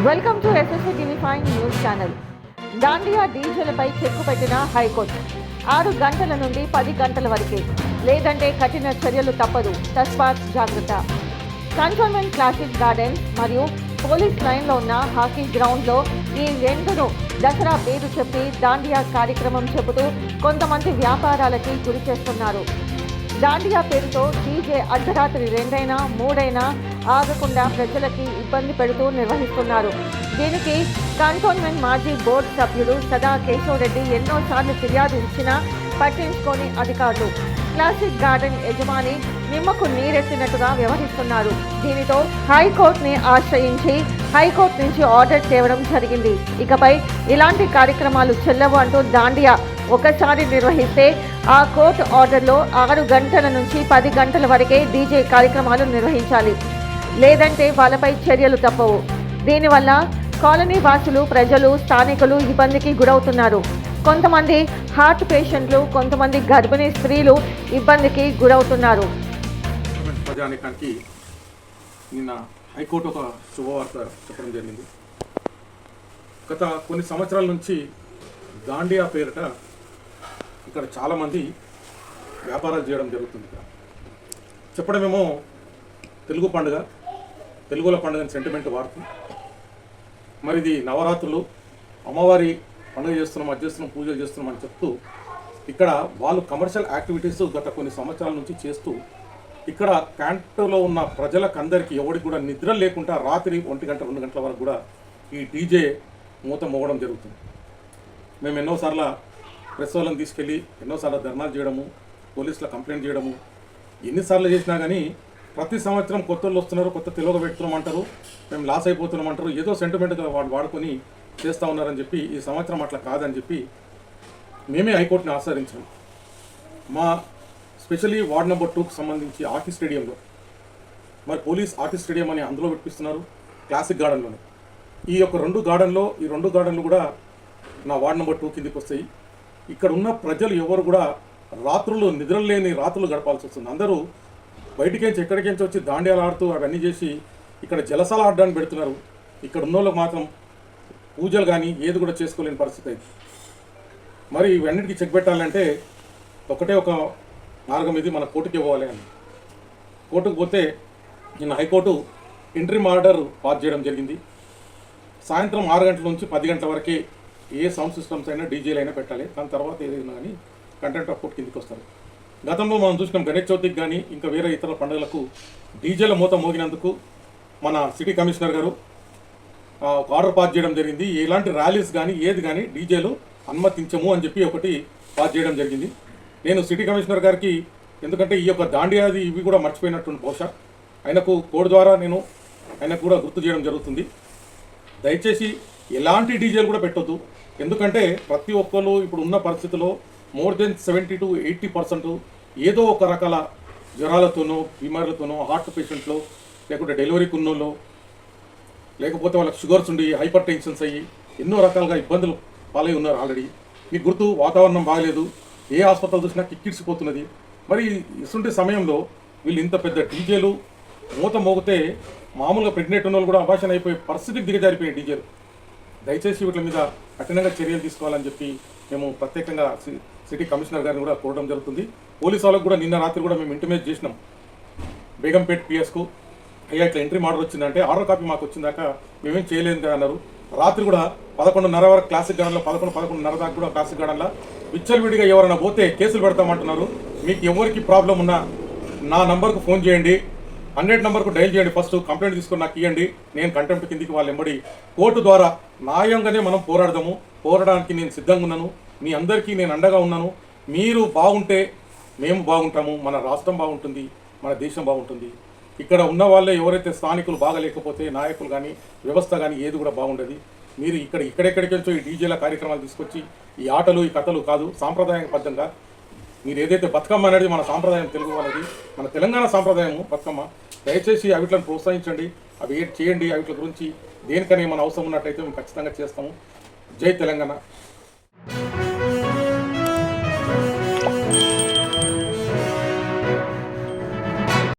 Welcome to SSC TV 5 news channel. Dandiya డీజేలపై చెక్కు పెట్టిన హైకోర్టు 6 గంటల నుండి 10 గంటల వరకే, లేదంటే కఠిన చర్యలు తప్పదు. తస్మాత్ జాగ్రత్త. కంటోన్మెంట్ క్లాసిక్ గార్డెన్ మరియు పోలీస్ లైన్లో ఉన్న హాకీ గ్రౌండ్లో ఈ రెండును దసరా పేరు చెప్పి దాండియా కార్యక్రమం చెబుతూ కొంతమంది వ్యాపారాలకి గురి చేస్తున్నారు. దాండియా పేరుతో డీజే అర్ధరాత్రి 2 అయినా 3 అయినా ఆగకుండా ప్రజలకి ఇబ్బంది పెడుతూ నిర్వహిస్తున్నారు. దీనికి కంటోన్మెంట్ మాజీ బోర్డు సభ్యుడు సదా కేశవరెడ్డి ఎన్నోసార్లు ఫిర్యాదు ఇచ్చినా పట్టించుకోని అధికారులు క్లాసిక్ గార్డెన్ యజమాని నిమ్మకు నీరెత్తినట్టుగా వ్యవహరిస్తున్నారు. దీనితో హైకోర్టుని ఆశ్రయించి హైకోర్టు నుంచి ఆర్డర్ తేవడం జరిగింది. ఇకపై ఇలాంటి కార్యక్రమాలు చెల్లవు అంటూ దాండియా ఒకసారి నిర్వహిస్తే ఆ కోర్టు ఆర్డర్లో 6 గంటల నుంచి 10 గంటల వరకే డీజే కార్యక్రమాలు నిర్వహించాలి, లేదంటే వాళ్ళపై చర్యలు తప్పవు. దీనివల్ల కాలనీ వాసులు, ప్రజలు, స్థానికులు ఇబ్బందికి గురవుతున్నారు. కొంతమంది హార్ట్ పేషెంట్లు, కొంతమంది గర్భిణీ స్త్రీలు ఇబ్బందికి గురవుతున్నారు. ప్రజానికానికి నిన్న హైకోర్టు ఒక శుభవార్త చెప్పడం జరిగింది. గత కొన్ని సంవత్సరాల నుంచి దాండియా పేరిట ఇక్కడ చాలామంది వ్యాపారాలు చేయడం జరుగుతుంది. చెప్పడమేమో తెలుగు పండుగ, తెలుగుల పండుగని సెంటిమెంట్ వాడుతుంది. మరి ఇది నవరాత్రులు, అమ్మవారి పండుగ చేస్తున్నాం, అది చేస్తున్నాం, పూజలు చేస్తున్నాం అని చెప్తూ ఇక్కడ వాళ్ళు కమర్షియల్ యాక్టివిటీస్ గత కొన్ని సంవత్సరాల నుంచి చేస్తూ ఇక్కడ క్యాంటులో ఉన్న ప్రజలకు అందరికీ ఎవరికి కూడా నిద్ర లేకుండా రాత్రి 1 గంట 2 గంటల వరకు కూడా ఈ డీజే మూత మోగడం జరుగుతుంది. మేము ఎన్నోసార్లు ప్రెస్ వాళ్ళని తీసుకెళ్ళి ఎన్నోసార్లు ధర్నాలు చేయడము, పోలీసుల కంప్లైంట్ చేయడము, ఎన్నిసార్లు చేసినా కానీ ప్రతి సంవత్సరం కొత్త వాళ్ళు వస్తున్నారు, కొత్త తెలుగు పెడుతున్నాం అంటారు, మేము లాస్ అయిపోతున్నాం అంటారు, ఏదో సెంటిమెంట్గా వాళ్ళు వాడుకొని చేస్తూ ఉన్నారని చెప్పి ఈ సంవత్సరం అట్లా కాదని చెప్పి మేమే హైకోర్టుని ఆశ్రయించాము. మా స్పెషల్లీ వార్డ్ నెంబర్ 2కి సంబంధించి హాకీ స్టేడియంలో, మరి పోలీస్ హాకీ స్టేడియం అని అందులో పెట్టిస్తున్నారు, క్లాసిక్ గార్డెన్లోనే. ఈ యొక్క 2 గార్డెన్లు కూడా నా వార్డ్ నెంబర్ 2 కిందికి వస్తాయి. ఇక్కడ ఉన్న ప్రజలు ఎవరు కూడా రాత్రులు నిద్రలేని రాత్రులు గడపాల్సి వస్తుంది. అందరూ బయటికించి ఎక్కడికించి వచ్చి దాండియాలు ఆడుతూ అవన్నీ చేసి ఇక్కడ జలసాలు ఆడడానికి పెడుతున్నారు. ఇక్కడ ఉన్న వాళ్ళకి మాత్రం పూజలు కానీ ఏది కూడా చేసుకోలేని పరిస్థితి అయింది. మరి ఇవన్నిటికీ చెక్ పెట్టాలంటే ఒకటే ఒక మార్గం, ఇది మన కోర్టుకి ఇవ్వాలి అని. కోర్టుకు పోతే నిన్న హైకోర్టు ఇంట్రీమ్ ఆర్డర్ పాస్ చేయడం జరిగింది. సాయంత్రం 6 గంటల నుంచి 10 గంటల వరకే ఏ సౌండ్ సిస్టమ్స్ అయినా డీజేలు అయినా పెట్టాలి. దాని తర్వాత ఏదైనా కానీ కంటెంట్ ఆఫ్ కోర్టు కిందికి వస్తారు. గతంలో మనం చూసినాం గణేష్ చవితికి కానీ ఇంకా వేరే ఇతర పండుగలకు డీజేల మూత మోగినందుకు మన సిటీ కమిషనర్ గారు ఒక ఆర్డర్ పాస్ చేయడం జరిగింది. ఎలాంటి ర్యాలీస్ కానీ ఏది కానీ డీజేలు అనుమతించము అని చెప్పి ఒకటి పాస్ చేయడం జరిగింది. నేను సిటీ కమిషనర్ గారికి, ఎందుకంటే ఈ యొక్క దాండియాది ఇవి కూడా మర్చిపోయినట్టు బహుశా ఆయనకు కోడ్ ద్వారా నేను ఆయనకు కూడా గుర్తు చేయడం జరుగుతుంది. దయచేసి ఎలాంటి డీజేలు కూడా పెట్టొద్దు. ఎందుకంటే ప్రతి ఒక్కరు ఇప్పుడు ఉన్న పరిస్థితుల్లో మోర్ దెన్ 70 to 80% ఏదో ఒక రకాల జ్వరాలతోనో, బీమార్లతోనో, హార్ట్ పేషెంట్లో, లేకుంటే డెలివరీకి ఉన్నోళ్ళు, లేకపోతే వాళ్ళకి షుగర్స్ ఉండి హైపర్ టెన్షన్స్ అయ్యి ఎన్నో రకాలుగా ఇబ్బందులు పాలై ఉన్నారు ఆల్రెడీ. మీకు గుర్తు, వాతావరణం బాగలేదు, ఏ హాస్పిటల్ చూసినా కిక్కిడిసిపోతున్నది. మరి ఇటువంటి సమయంలో వీళ్ళు ఇంత పెద్ద డీజేలు మూత మోగితే మామూలుగా ప్రెగ్నెంట్ ఉన్న వాళ్ళు కూడా అభాషణ అయిపోయే పరిస్థితికి దిగజారిపోయే డీజేలు. దయచేసి వీటి మీద కఠినంగా చర్యలు తీసుకోవాలని చెప్పి మేము ప్రత్యేకంగా సిటీ కమిషనర్ గారిని కూడా కోరడం జరుగుతుంది. పోలీసు వాళ్ళకు కూడా నిన్న రాత్రి కూడా మేము ఇంటిమేట్ చేసినాం బేగంపేట పిఎస్కు. అయ్యా ఇట్లా ఎంట్రీ ఆర్డర్ వచ్చిందంటే ఆర్డర్ కాపీ మాకు వచ్చిందాక మేమేం చేయలేదు కదా అన్నారు. రాత్రి కూడా 11:30 వరకు క్లాసిక్ గార్డెన్లో, 11:30 దాకా కూడా క్లాసిక్ గార్డెన్లో విచ్చలవిడిగా ఎవరైనా పోతే కేసులు పెడతామంటున్నారు. మీకు ఎవరికి ప్రాబ్లం ఉన్నా నా నంబర్కు ఫోన్ చేయండి, 100 నంబర్కు డైల్ చేయండి, ఫస్ట్ కంప్లైంట్ తీసుకొని నాకు ఇవ్వండి, నేను కంటెంప్ట్ కిందికి వాళ్ళు ఎంబడి కోర్టు ద్వారా న్యాయంగానే మనం పోరాడదాము. పోరాడడానికి నేను సిద్ధంగా ఉన్నాను, మీ అందరికీ నేను అండగా ఉన్నాను. మీరు బాగుంటే మేము బాగుంటాము, మన రాష్ట్రం బాగుంటుంది, మన దేశం బాగుంటుంది. ఇక్కడ ఉన్న వాళ్ళే ఎవరైతే స్థానికులు బాగలేకపోతే నాయకులు కానీ వ్యవస్థ కానీ ఏది కూడా బాగుండదు. మీరు ఇక్కడెక్కడికెంచో ఈ డీజేల కార్యక్రమాలు తీసుకొచ్చి ఈ ఆటలు, ఈ కథలు కాదు, సాంప్రదాయబద్ధంగా మీరు ఏదైతే బతుకమ్మ అనేది మన సాంప్రదాయం, తెలుగు వాళ్ళది, మన తెలంగాణ సాంప్రదాయము బతుకమ్మ. దయచేసి అవిట్లను ప్రోత్సహించండి, అవి చేయండి. అవిట్ల గురించి దేనికనే మన అవసరం ఉన్నట్టయితే మేము ఖచ్చితంగా చేస్తాము. జై తెలంగాణ.